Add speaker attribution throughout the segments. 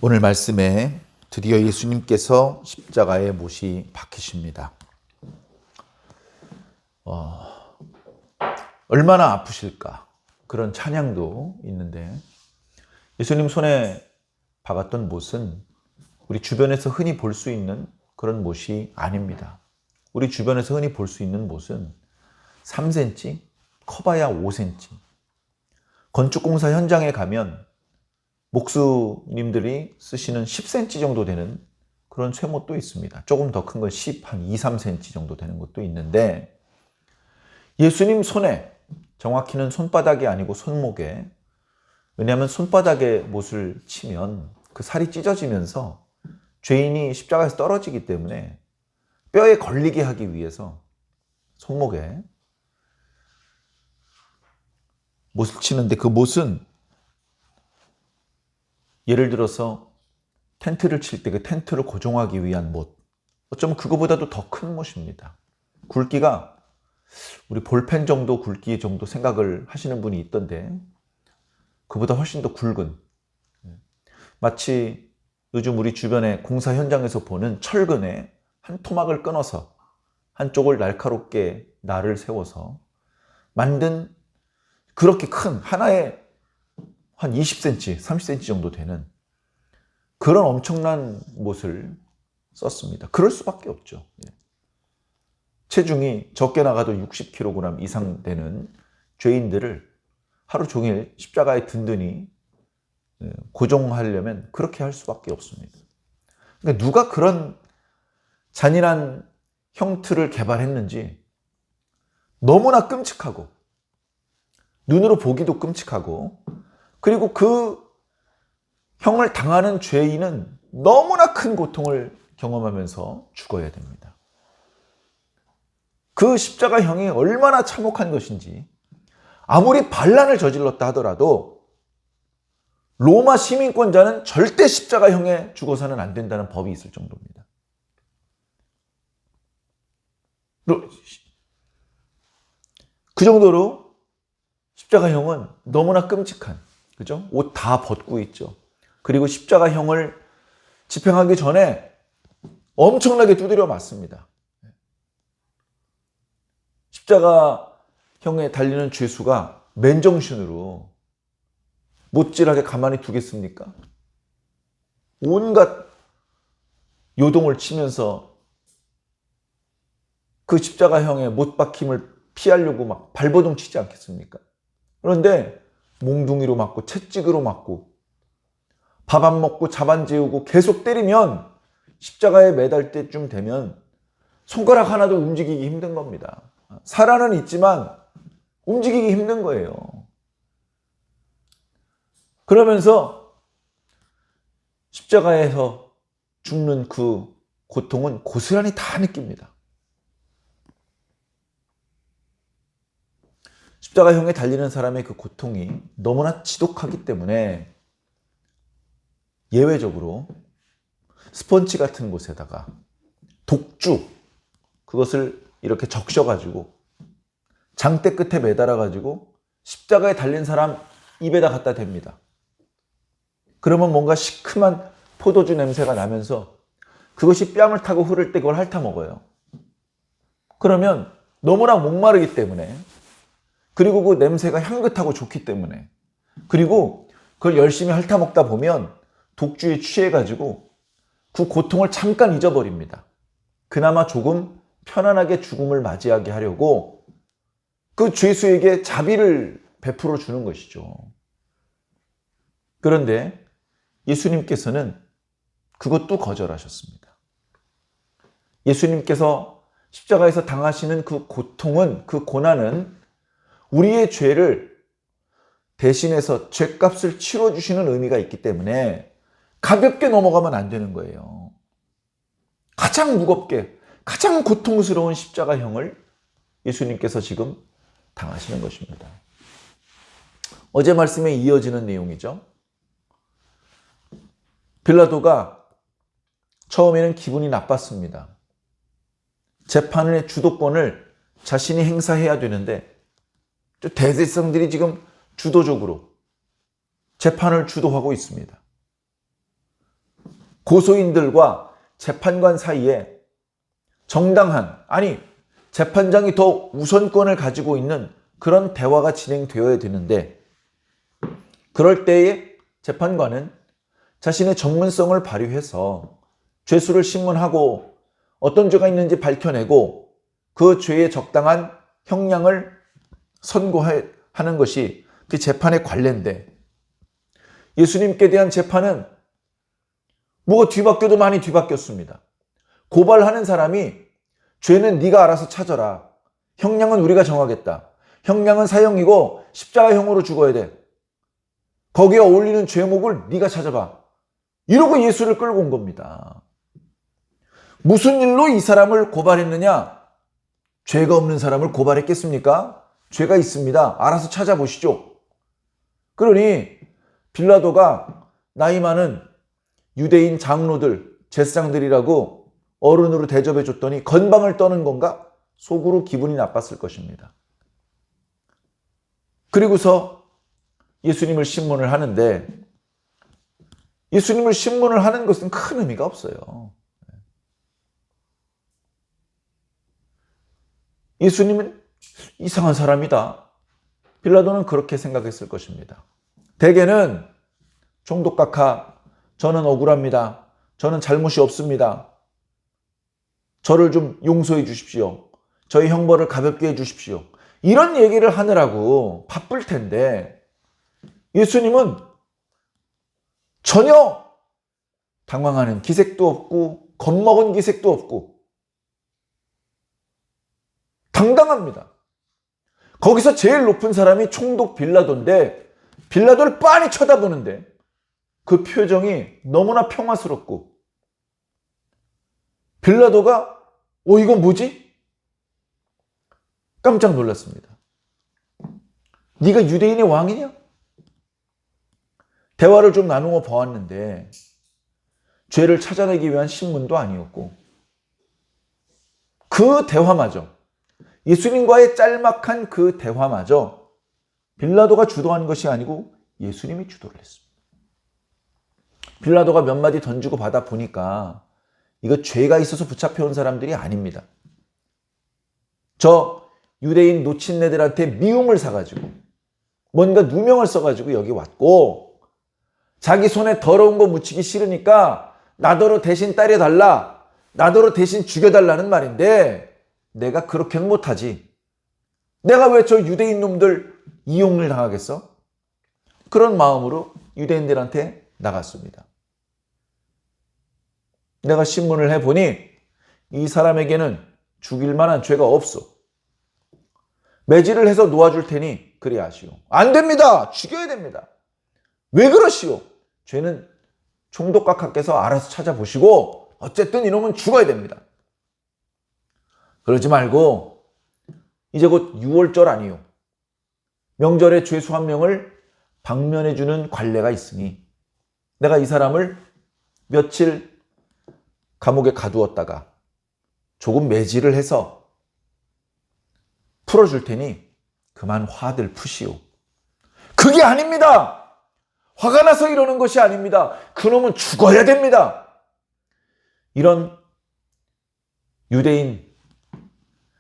Speaker 1: 오늘 말씀에 드디어 예수님께서 십자가에 못이 박히십니다. 얼마나 아프실까? 그런 찬양도 있는데 예수님 손에 박았던 못은 우리 주변에서 흔히 볼 수 있는 그런 못이 아닙니다. 우리 주변에서 흔히 볼 수 있는 못은 3cm, 커봐야 5cm. 건축공사 현장에 가면 목수님들이 쓰시는 10cm 정도 되는 그런 쇠못도 있습니다. 조금 더 큰 건 10, 한 2, 3cm 정도 되는 것도 있는데 예수님 손에, 정확히는 손바닥이 아니고 손목에, 왜냐하면 손바닥에 못을 치면 그 살이 찢어지면서 죄인이 십자가에서 떨어지기 때문에 뼈에 걸리게 하기 위해서 손목에 못을 치는데 그 못은 예를 들어서 텐트를 칠 때 그 텐트를 고정하기 위한 못, 어쩌면 그거보다도 더 큰 못입니다. 굵기가 우리 볼펜 정도 굵기 정도 생각을 하시는 분이 있던데 그보다 훨씬 더 굵은, 마치 요즘 우리 주변에 공사 현장에서 보는 철근에 한 토막을 끊어서 한쪽을 날카롭게 날을 세워서 만든 그렇게 큰 하나에 한 20cm, 30cm 정도 되는 그런 엄청난 못을 썼습니다. 그럴 수밖에 없죠. 체중이 적게 나가도 60kg 이상 되는 죄인들을 하루 종일 십자가에 든든히 고정하려면 그렇게 할 수밖에 없습니다. 그러니까 누가 그런 잔인한 형틀을 개발했는지 너무나 끔찍하고 눈으로 보기도 끔찍하고, 그리고 그 형을 당하는 죄인은 너무나 큰 고통을 경험하면서 죽어야 됩니다. 그 십자가형이 얼마나 참혹한 것인지, 아무리 반란을 저질렀다 하더라도 로마 시민권자는 절대 십자가형에 죽어서는 안 된다는 법이 있을 정도입니다. 그 정도로 십자가형은 너무나 끔찍한, 그죠? 옷 다 벗고 있죠. 그리고 십자가형을 집행하기 전에 엄청나게 두드려 맞습니다. 십자가형에 달리는 죄수가 맨정신으로 못질하게 가만히 두겠습니까? 온갖 요동을 치면서 그 십자가형의 못 박힘을 피하려고 막 발버둥 치지 않겠습니까? 그런데 몽둥이로 맞고 채찍으로 맞고 밥 안 먹고 잠 안 재우고 계속 때리면 십자가에 매달 때쯤 되면 손가락 하나도 움직이기 힘든 겁니다. 살아는 있지만 움직이기 힘든 거예요. 그러면서 십자가에서 죽는 그 고통은 고스란히 다 느낍니다. 십자가형에 달리는 사람의 그 고통이 너무나 지독하기 때문에 예외적으로 스펀지 같은 곳에다가 독주, 그것을 이렇게 적셔가지고 장대 끝에 매달아가지고 십자가에 달린 사람 입에다 갖다 댑니다. 그러면 뭔가 시큼한 포도주 냄새가 나면서 그것이 뺨을 타고 흐를 때 그걸 핥아 먹어요. 그러면 너무나 목마르기 때문에, 그리고 그 냄새가 향긋하고 좋기 때문에, 그리고 그걸 열심히 핥아 먹다 보면 독주에 취해가지고 그 고통을 잠깐 잊어버립니다. 그나마 조금 편안하게 죽음을 맞이하게 하려고 그 죄수에게 자비를 베풀어 주는 것이죠. 그런데 예수님께서는 그것도 거절하셨습니다. 예수님께서 십자가에서 당하시는 그 고통은, 그 고난은 우리의 죄를 대신해서 죄값을 치러주시는 의미가 있기 때문에 가볍게 넘어가면 안 되는 거예요. 가장 무겁게, 가장 고통스러운 십자가형을 예수님께서 지금 당하시는 것입니다. 어제 말씀에 이어지는 내용이죠. 빌라도가 처음에는 기분이 나빴습니다. 재판의 주도권을 자신이 행사해야 되는데 대제사장들이 지금 주도적으로 재판을 주도하고 있습니다. 고소인들과 재판관 사이에 정당한, 아니 재판장이 더 우선권을 가지고 있는 그런 대화가 진행되어야 되는데, 그럴 때에 재판관은 자신의 전문성을 발휘해서 죄수를 신문하고 어떤 죄가 있는지 밝혀내고 그 죄에 적당한 형량을 선고하는 것이 그 재판의 관례인데, 예수님께 대한 재판은 뭐가 뒤바뀌어도 많이 뒤바뀌었습니다. 고발하는 사람이 죄는 네가 알아서 찾아라. 형량은 우리가 정하겠다. 형량은 사형이고 십자가형으로 죽어야 돼. 거기에 어울리는 죄목을 네가 찾아봐. 이러고 예수를 끌고 온 겁니다. 무슨 일로 이 사람을 고발했느냐? 죄가 없는 사람을 고발했겠습니까? 죄가 있습니다. 알아서 찾아보시죠. 그러니 빌라도가 나이 많은 유대인 장로들, 제사장들이라고 어른으로 대접해 줬더니 건방을 떠는 건가? 속으로 기분이 나빴을 것입니다. 그리고서 예수님을 신문을 하는데, 예수님을 신문을 하는 것은 큰 의미가 없어요. 예수님은 이상한 사람이다. 빌라도는 그렇게 생각했을 것입니다. 대개는 총독각하, 저는 억울합니다. 저는 잘못이 없습니다. 저를 좀 용서해 주십시오. 저희 형벌을 가볍게 해 주십시오. 이런 얘기를 하느라고 바쁠 텐데, 예수님은 전혀 당황하는 기색도 없고 겁먹은 기색도 없고 당당합니다. 거기서 제일 높은 사람이 총독 빌라도인데, 빌라도를 빤히 쳐다보는데 그 표정이 너무나 평화스럽고, 빌라도가 이건 뭐지? 깜짝 놀랐습니다. 네가 유대인의 왕이냐? 대화를 좀 나누어 보았는데 죄를 찾아내기 위한 신문도 아니었고, 그 대화마저, 예수님과의 짤막한 그 대화마저 빌라도가 주도한 것이 아니고 예수님이 주도를 했습니다. 빌라도가 몇 마디 던지고 받아 보니까 이거 죄가 있어서 붙잡혀온 사람들이 아닙니다. 저 유대인 노친네들한테 미움을 사가지고 뭔가 누명을 써가지고 여기 왔고, 자기 손에 더러운 거 묻히기 싫으니까 나더러 대신 따려달라, 나더러 대신 죽여달라는 말인데, 내가 그렇게는 못하지. 내가 왜 저 유대인 놈들 이용을 당하겠어? 그런 마음으로 유대인들한테 나갔습니다. 내가 신문을 해보니 이 사람에게는 죽일 만한 죄가 없어. 매질을 해서 놓아줄 테니 그리 하시오. 안 됩니다. 죽여야 됩니다. 왜 그러시오? 죄는 총독각하께서 알아서 찾아보시고 어쨌든 이놈은 죽어야 됩니다. 그러지 말고 이제 곧 6월절 아니요. 명절에 죄수 한 명을 방면해주는 관례가 있으니 내가 이 사람을 며칠 감옥에 가두었다가 조금 매질을 해서 풀어줄 테니 그만 화들 푸시오. 그게 아닙니다. 화가 나서 이러는 것이 아닙니다. 그놈은 죽어야 됩니다. 이런 유대인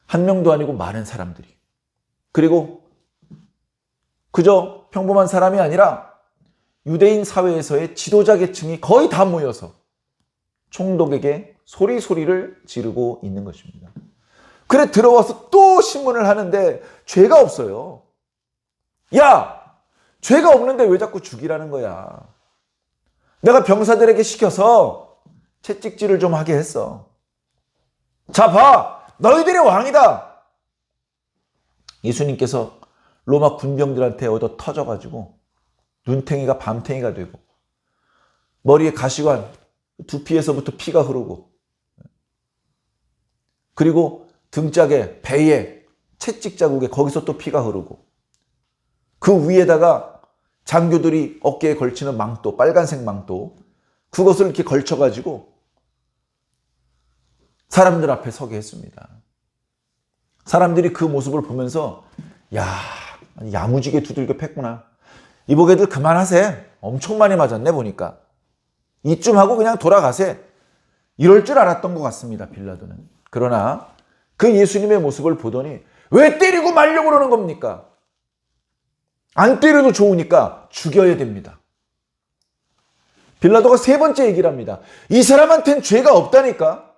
Speaker 1: 한 명도 아니고 많은 사람들이, 그리고 그저 평범한 사람이 아니라 유대인 사회에서의 지도자 계층이 거의 다 모여서 총독에게 소리소리를 지르고 있는 것입니다. 그래 들어와서 또 신문을 하는데 죄가 없어요. 야! 죄가 없는데 왜 자꾸 죽이라는 거야? 내가 병사들에게 시켜서 채찍질을 좀 하게 했어. 자, 봐! 너희들의 왕이다! 예수님께서 로마 군병들한테 얻어 터져가지고 눈탱이가 밤탱이가 되고, 머리에 가시관, 두피에서부터 피가 흐르고, 그리고 등짝에, 배에, 채찍 자국에 거기서 또 피가 흐르고, 그 위에다가 장교들이 어깨에 걸치는 망토, 빨간색 망토, 그것을 이렇게 걸쳐가지고 사람들 앞에 서게 했습니다. 사람들이 그 모습을 보면서 야, 야무지게 두들겨 팼구나. 이보게들 그만하세. 엄청 많이 맞았네 보니까. 이쯤 하고 그냥 돌아가세. 이럴 줄 알았던 것 같습니다, 빌라도는. 그러나 그 예수님의 모습을 보더니 왜 때리고 말려고 그러는 겁니까? 안 때려도 좋으니까 죽여야 됩니다. 빌라도가 세 번째 얘기를 합니다. 이 사람한테는 죄가 없다니까?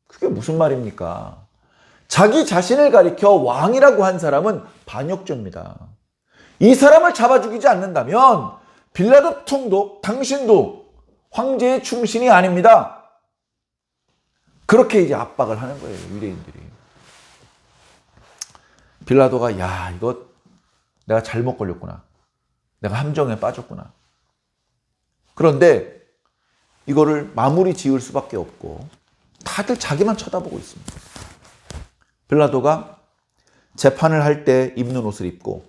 Speaker 1: 그게 무슨 말입니까? 자기 자신을 가리켜 왕이라고 한 사람은 반역죄입니다. 이 사람을 잡아 죽이지 않는다면 빌라도 총독, 당신도 황제의 충신이 아닙니다. 그렇게 이제 압박을 하는 거예요, 유대인들이. 빌라도가 야, 이거 내가 잘못 걸렸구나. 내가 함정에 빠졌구나. 그런데 이거를 마무리 지을 수밖에 없고 다들 자기만 쳐다보고 있습니다. 빌라도가 재판을 할 때 입는 옷을 입고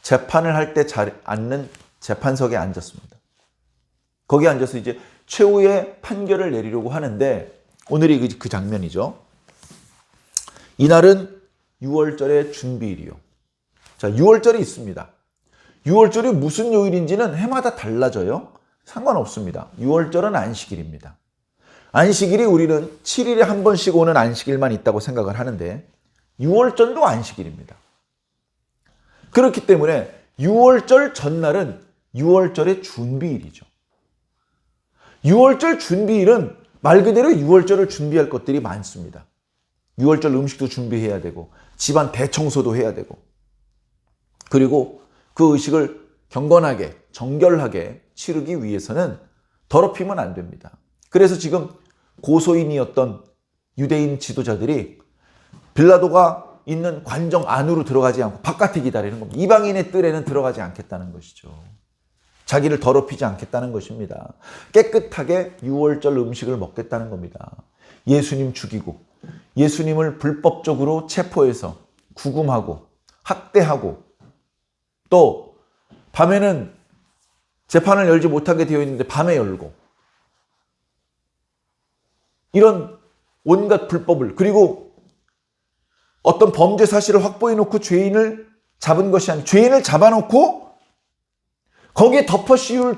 Speaker 1: 재판을 할 때 앉는 재판석에 앉았습니다. 거기에 앉아서 이제 최후의 판결을 내리려고 하는데 오늘이 그 장면이죠. 이날은 6월절의 준비일이요. 자, 6월절이 있습니다. 6월절이 무슨 요일인지는 해마다 달라져요. 상관없습니다. 6월절은 안식일입니다. 안식일이 우리는 7일에 한 번씩 오는 안식일만 있다고 생각을 하는데 6월절도 안식일입니다. 그렇기 때문에 6월절 전날은 6월절의 준비일이죠. 6월절 준비일은 말 그대로 6월절을 준비할 것들이 많습니다. 6월절 음식도 준비해야 되고 집안 대청소도 해야 되고 그리고 그 의식을 경건하게 정결하게 치르기 위해서는 더럽히면 안 됩니다. 그래서 지금 고소인이었던 유대인 지도자들이 빌라도가 있는 관정 안으로 들어가지 않고 바깥에 기다리는 겁니다. 이방인의 뜰에는 들어가지 않겠다는 것이죠. 자기를 더럽히지 않겠다는 것입니다. 깨끗하게 6월절 음식을 먹겠다는 겁니다. 예수님 죽이고 예수님을 불법적으로 체포해서 구금하고 학대하고 또 밤에는 재판을 열지 못하게 되어 있는데 밤에 열고 이런 온갖 불법을 그리고 어떤 범죄 사실을 확보해 놓고 죄인을 잡은 것이 아니라 죄인을 잡아놓고 거기에 덮어 씌울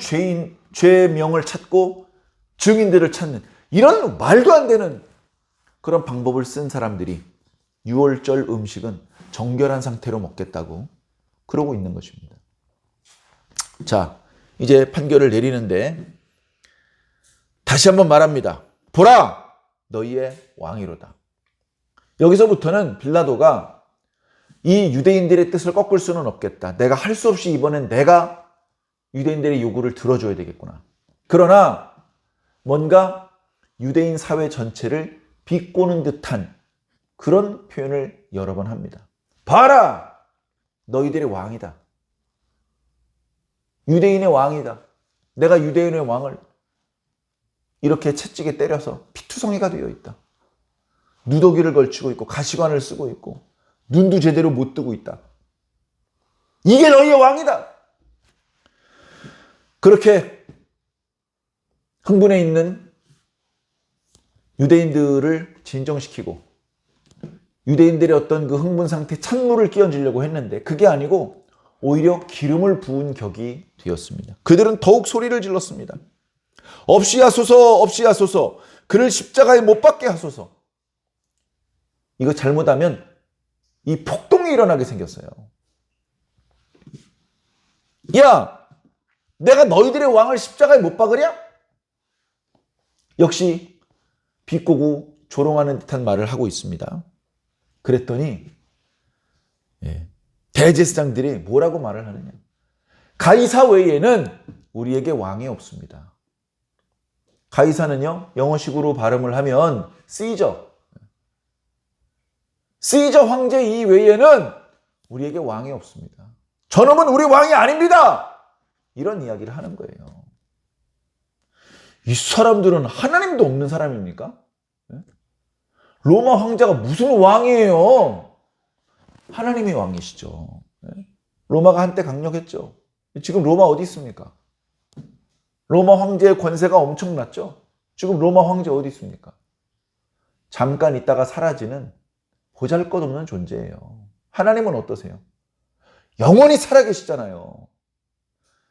Speaker 1: 죄명을 찾고 증인들을 찾는 이런 말도 안 되는 그런 방법을 쓴 사람들이 6월절 음식은 정결한 상태로 먹겠다고 그러고 있는 것입니다. 자, 이제 판결을 내리는데 다시 한번 말합니다. 보라! 너희의 왕이로다. 여기서부터는 빌라도가 이 유대인들의 뜻을 꺾을 수는 없겠다. 내가 할 수 없이 이번엔 내가 유대인들의 요구를 들어줘야 되겠구나. 그러나 뭔가 유대인 사회 전체를 비꼬는 듯한 그런 표현을 여러 번 합니다. 봐라! 너희들의 왕이다. 유대인의 왕이다. 내가 유대인의 왕을 이렇게 채찍에 때려서 피투성이가 되어 있다. 누더기를 걸치고 있고 가시관을 쓰고 있고 눈도 제대로 못 뜨고 있다. 이게 너희의 왕이다. 그렇게 흥분해 있는 유대인들을 진정시키고 유대인들의 어떤 그 흥분 상태에 찬물을 끼얹으려고 했는데 그게 아니고 오히려 기름을 부은 격이 되었습니다. 그들은 더욱 소리를 질렀습니다. 없이 하소서, 없이 하소서. 그를 십자가에 못 박게 하소서. 이거 잘못하면 이 폭동이 일어나게 생겼어요. 야, 내가 너희들의 왕을 십자가에 못 박으랴? 역시 비꼬고 조롱하는 듯한 말을 하고 있습니다. 그랬더니 대제사장들이 뭐라고 말을 하느냐. 가이사 외에는 우리에게 왕이 없습니다. 가이사는요, 영어식으로 발음을 하면 시저 황제 이외에는 우리에게 왕이 없습니다. 저놈은 우리 왕이 아닙니다. 이런 이야기를 하는 거예요. 이 사람들은 하나님도 없는 사람입니까? 로마 황제가 무슨 왕이에요? 하나님의 왕이시죠. 로마가 한때 강력했죠. 지금 로마 어디 있습니까? 로마 황제의 권세가 엄청났죠. 지금 로마 황제 어디 있습니까? 잠깐 있다가 사라지는 보잘것없는 존재예요. 하나님은 어떠세요? 영원히 살아계시잖아요.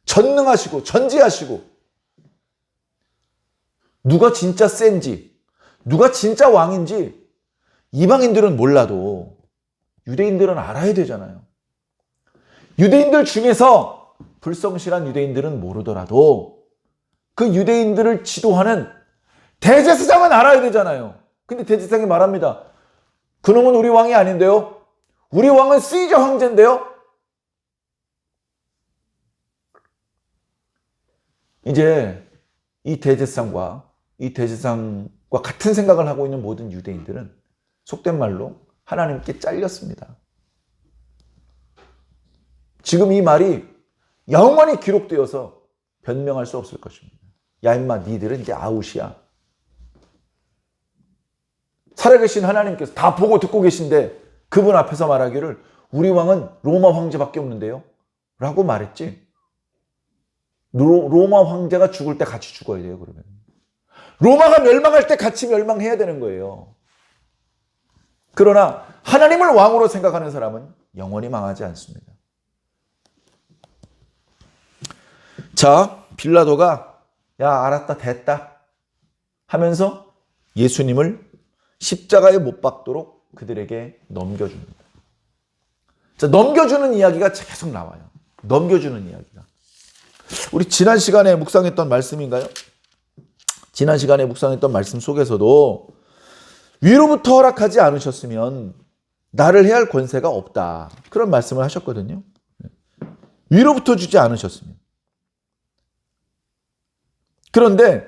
Speaker 1: 전능하시고 전지하시고 누가 진짜 센지, 누가 진짜 왕인지 이방인들은 몰라도 유대인들은 알아야 되잖아요. 유대인들 중에서 불성실한 유대인들은 모르더라도 그 유대인들을 지도하는 대제사장은 알아야 되잖아요. 근데 대제사장이 말합니다. 그놈은 우리 왕이 아닌데요? 우리 왕은 시저 황제인데요? 이제 이 대제사장과 같은 생각을 하고 있는 모든 유대인들은 속된 말로 하나님께 잘렸습니다. 지금 이 말이 영원히 기록되어서 변명할 수 없을 것입니다. 야 임마 니들은 이제 아웃이야. 살아계신 하나님께서 다 보고 듣고 계신데 그분 앞에서 말하기를 우리 왕은 로마 황제밖에 없는데요? 라고 말했지. 로마 황제가 죽을 때 같이 죽어야 돼요. 그러면 로마가 멸망할 때 같이 멸망해야 되는 거예요. 그러나 하나님을 왕으로 생각하는 사람은 영원히 망하지 않습니다. 자, 빌라도가 야 알았다 됐다 하면서 예수님을 십자가에 못 박도록 그들에게 넘겨줍니다. 자, 넘겨주는 이야기가 계속 나와요. 넘겨주는 이야기가. 우리 지난 시간에 묵상했던 말씀인가요? 지난 시간에 묵상했던 말씀 속에서도 위로부터 허락하지 않으셨으면 나를 해할 권세가 없다. 그런 말씀을 하셨거든요. 위로부터 주지 않으셨으면. 그런데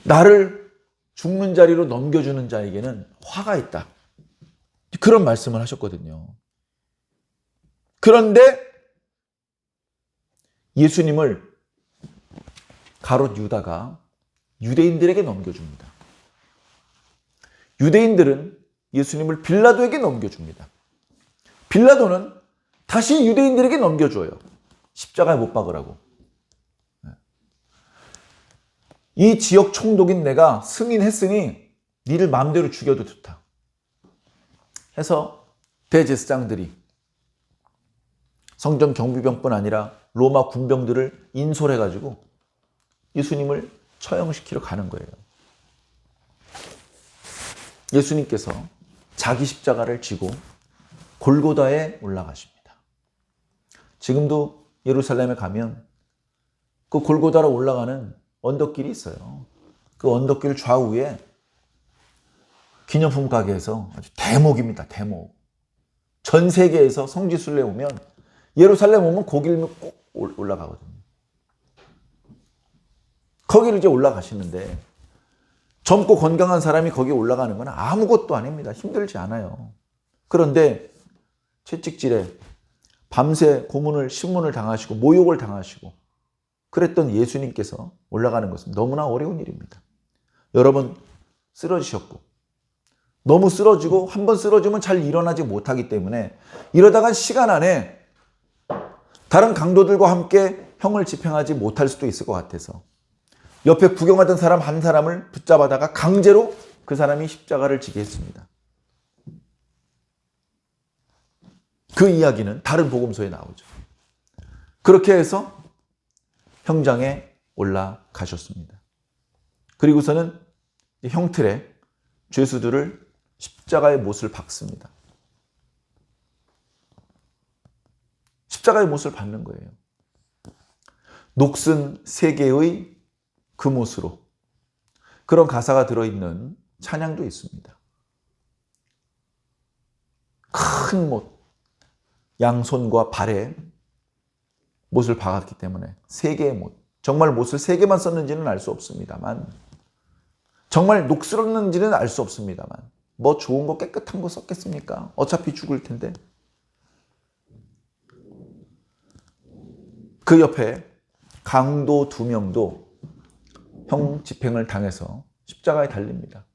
Speaker 1: 나를 죽는 자리로 넘겨주는 자에게는 화가 있다. 그런 말씀을 하셨거든요. 그런데 예수님을 가롯 유다가 유대인들에게 넘겨줍니다. 유대인들은 예수님을 빌라도에게 넘겨줍니다. 빌라도는 다시 유대인들에게 넘겨줘요. 십자가에 못 박으라고. 이 지역 총독인 내가 승인했으니 니를 마음대로 죽여도 좋다. 해서 대제사장들이 성전 경비병뿐 아니라 로마 군병들을 인솔해가지고 예수님을 처형시키러 가는 거예요. 예수님께서 자기 십자가를 지고 골고다에 올라가십니다. 지금도 예루살렘에 가면 그 골고다로 올라가는 언덕길이 있어요. 그 언덕길 좌우에 기념품 가게에서 아주 대목입니다. 대목. 전 세계에서 성지순례 오면 예루살렘 오면 거기를 꼭 올라가거든요. 거기를 이제 올라가시는데 젊고 건강한 사람이 거기 올라가는 건 아무것도 아닙니다. 힘들지 않아요. 그런데 채찍질에 밤새 고문을 신문을 당하시고 모욕을 당하시고 그랬던 예수님께서 올라가는 것은 너무나 어려운 일입니다. 여러 번 쓰러지셨고 너무 쓰러지고 한 번 쓰러지면 잘 일어나지 못하기 때문에 이러다가 시간 안에 다른 강도들과 함께 형을 집행하지 못할 수도 있을 것 같아서 옆에 구경하던 사람 한 사람을 붙잡아다가 강제로 그 사람이 십자가를 지게 했습니다. 그 이야기는 다른 복음서에 나오죠. 그렇게 해서 형장에 올라가셨습니다. 그리고서는 형틀에 죄수들을 십자가의 못을 박습니다. 십자가의 못을 박는 거예요. 녹슨 세 개의 금옷으로 그런 가사가 들어있는 찬양도 있습니다. 큰 못, 양손과 발에 못을 박았기 때문에 세 개의 못, 정말 못을 세 개만 썼는지는 알 수 없습니다만 정말 녹슬었는지는 알 수 없습니다만 뭐 좋은 거 깨끗한 거 썼겠습니까? 어차피 죽을 텐데. 그 옆에 강도 2명도 형 집행을 당해서 십자가에 달립니다.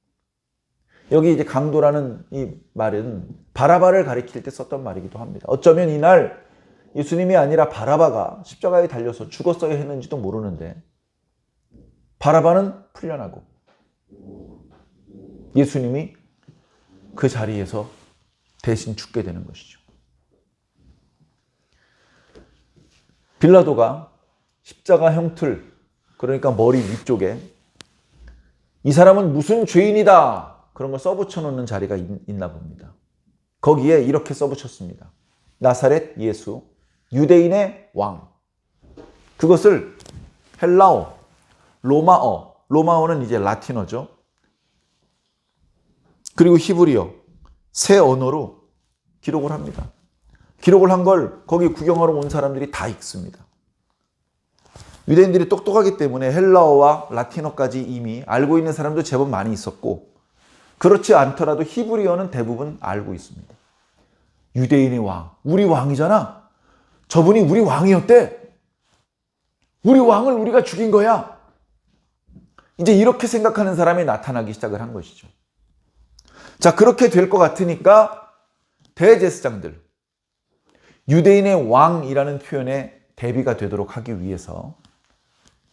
Speaker 1: 여기 이제 강도라는 이 말은 바라바를 가리킬 때 썼던 말이기도 합니다. 어쩌면 이날 예수님이 아니라 바라바가 십자가에 달려서 죽었어야 했는지도 모르는데 바라바는 풀려나고 예수님이 그 자리에서 대신 죽게 되는 것이죠. 빌라도가 십자가 형틀 그러니까 머리 위쪽에 이 사람은 무슨 죄인이다 그런 걸 써붙여 놓는 자리가 있나 봅니다. 거기에 이렇게 써붙였습니다. 나사렛 예수, 유대인의 왕. 그것을 헬라어, 로마어는 이제 라틴어죠. 그리고 히브리어, 세 언어로 기록을 합니다. 기록을 한 걸 거기 구경하러 온 사람들이 다 읽습니다. 유대인들이 똑똑하기 때문에 헬라어와 라틴어까지 이미 알고 있는 사람도 제법 많이 있었고, 그렇지 않더라도 히브리어는 대부분 알고 있습니다. 유대인의 왕, 우리 왕이잖아. 저분이 우리 왕이었대. 우리 왕을 우리가 죽인 거야. 이제 이렇게 생각하는 사람이 나타나기 시작을 한 것이죠. 자, 그렇게 될 것 같으니까 대제사장들, 유대인의 왕이라는 표현에 대비가 되도록 하기 위해서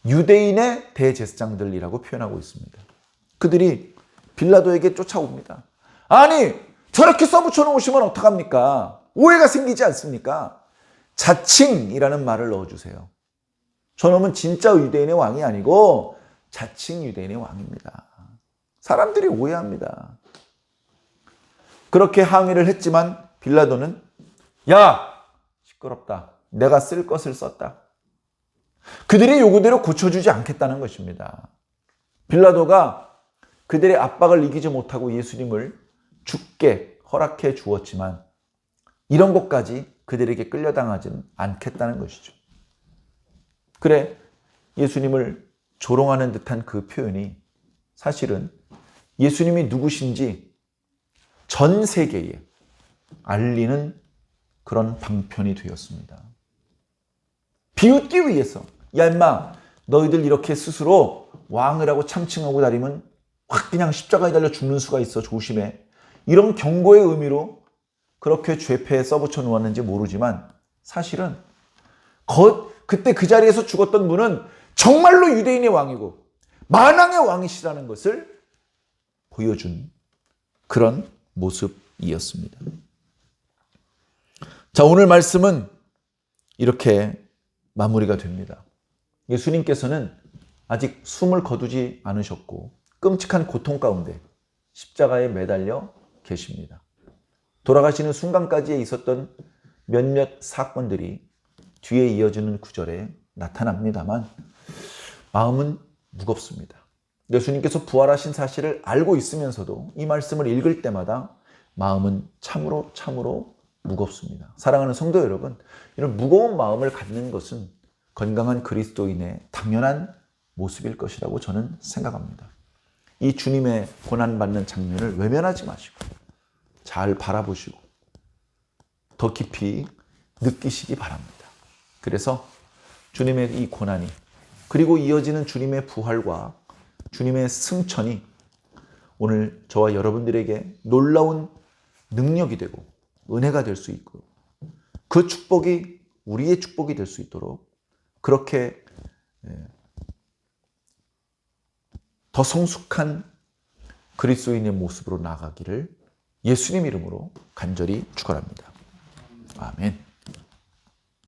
Speaker 1: 유대인의 대제사장들이라고 표현하고 있습니다. 그들이 빌라도에게 쫓아옵니다. 아니, 저렇게 써붙여 놓으시면 어떡합니까? 오해가 생기지 않습니까? 자칭이라는 말을 넣어주세요. 저놈은 진짜 유대인의 왕이 아니고 자칭 유대인의 왕입니다. 사람들이 오해합니다. 그렇게 항의를 했지만 빌라도는 야, 시끄럽다. 내가 쓸 것을 썼다. 그들의 요구대로 고쳐주지 않겠다는 것입니다. 빌라도가 그들의 압박을 이기지 못하고 예수님을 죽게 허락해 주었지만 이런 것까지 그들에게 끌려당하지는 않겠다는 것이죠. 그래, 예수님을 조롱하는 듯한 그 표현이 사실은 예수님이 누구신지 전 세계에 알리는 그런 방편이 되었습니다. 비웃기 위해서, 야 임마, 너희들 이렇게 스스로 왕을 하고 참칭하고 다니면 확 그냥 십자가에 달려 죽는 수가 있어, 조심해. 이런 경고의 의미로 그렇게 죄패에 써붙여 놓았는지 모르지만 사실은 그때 그 자리에서 죽었던 분은 정말로 유대인의 왕이고 만왕의 왕이시라는 것을 보여준 그런 모습이었습니다. 자, 오늘 말씀은 이렇게 마무리가 됩니다. 예수님께서는 아직 숨을 거두지 않으셨고 끔찍한 고통 가운데 십자가에 매달려 계십니다. 돌아가시는 순간까지에 있었던 몇몇 사건들이 뒤에 이어지는 구절에 나타납니다만 마음은 무겁습니다. 예수님께서 부활하신 사실을 알고 있으면서도 이 말씀을 읽을 때마다 마음은 참으로 무겁습니다. 사랑하는 성도 여러분, 이런 무거운 마음을 갖는 것은 건강한 그리스도인의 당연한 모습일 것이라고 저는 생각합니다. 이 주님의 고난받는 장면을 외면하지 마시고 잘 바라보시고 더 깊이 느끼시기 바랍니다. 그래서 주님의 이 고난이, 그리고 이어지는 주님의 부활과 주님의 승천이 오늘 저와 여러분들에게 놀라운 능력이 되고 은혜가 될 수 있고 그 축복이 우리의 축복이 될 수 있도록 그렇게 더 성숙한 그리스도인의 모습으로 나아가기를 예수님 이름으로 간절히 축원합니다. 아멘.